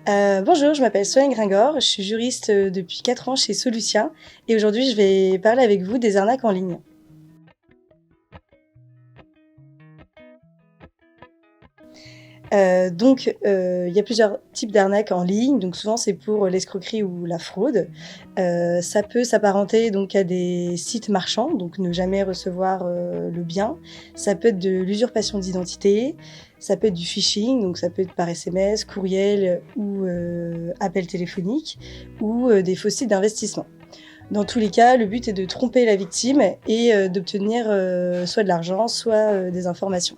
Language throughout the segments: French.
Bonjour, je m'appelle Solène Gringor, je suis juriste depuis 4 ans chez Solutia et aujourd'hui je vais parler avec vous des arnaques en ligne. Il y a plusieurs types d'arnaques en ligne, donc souvent c'est pour l'escroquerie ou la fraude. Ça peut s'apparenter donc à des sites marchands, donc ne jamais recevoir, le bien. Ça peut être de l'usurpation d'identité, ça peut être du phishing, donc ça peut être par SMS, courriel ou appel téléphonique ou des faux sites d'investissement. Dans tous les cas, le but est de tromper la victime et d'obtenir, soit de l'argent, soit, des informations.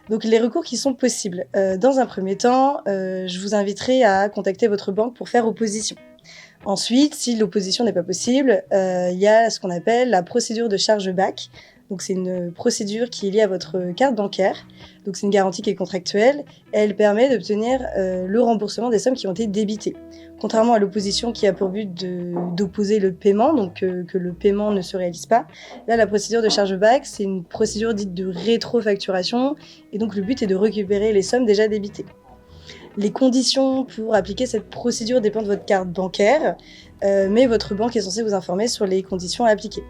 Donc les recours qui sont possibles. Dans un premier temps, je vous inviterai à contacter votre banque pour faire opposition. Ensuite, si l'opposition n'est pas possible, il y a ce qu'on appelle la procédure de chargeback. Donc c'est une procédure qui est liée à votre carte bancaire. Donc c'est une garantie qui est contractuelle et elle permet d'obtenir, le remboursement des sommes qui ont été débitées. Contrairement à l'opposition qui a pour but d'opposer le paiement, donc que le paiement ne se réalise pas, là la procédure de chargeback, c'est une procédure dite de rétrofacturation et donc le but est de récupérer les sommes déjà débitées. Les conditions pour appliquer cette procédure dépendent de votre carte bancaire, mais votre banque est censée vous informer sur les conditions à appliquer.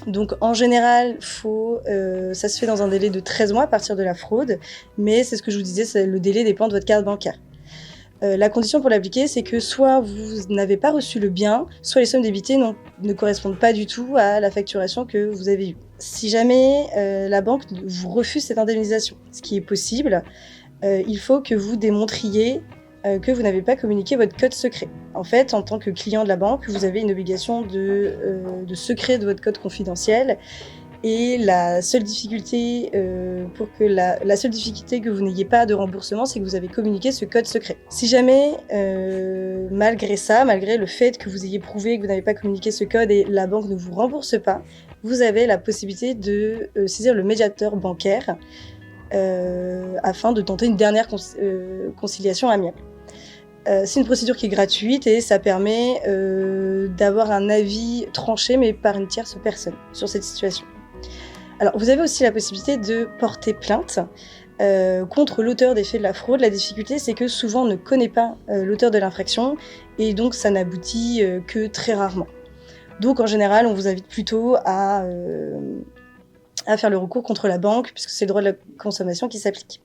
Donc en général, ça se fait dans un délai de 13 mois à partir de la fraude, mais c'est ce que je vous disais, le délai dépend de votre carte bancaire. La condition pour l'appliquer, c'est que soit vous n'avez pas reçu le bien, soit les sommes débitées ne correspondent pas du tout à la facturation que vous avez eue. Si jamais la banque vous refuse cette indemnisation, ce qui est possible, il faut que vous démontriez que vous n'avez pas communiqué votre code secret. En fait, en tant que client de la banque, vous avez une obligation de secret de votre code confidentiel et la seule difficulté la seule difficulté que vous n'ayez pas de remboursement, c'est que vous avez communiqué ce code secret. Si jamais, malgré ça, malgré le fait que vous ayez prouvé que vous n'avez pas communiqué ce code et la banque ne vous rembourse pas, vous avez la possibilité de saisir le médiateur bancaire afin de tenter une dernière conciliation amiable. C'est une procédure qui est gratuite et ça permet d'avoir un avis tranché, mais par une tierce personne, sur cette situation. Alors, vous avez aussi la possibilité de porter plainte contre l'auteur des faits de la fraude. La difficulté, c'est que souvent, on ne connaît pas l'auteur de l'infraction et donc ça n'aboutit que très rarement. Donc, en général, on vous invite plutôt à faire le recours contre la banque, puisque c'est le droit de la consommation qui s'applique.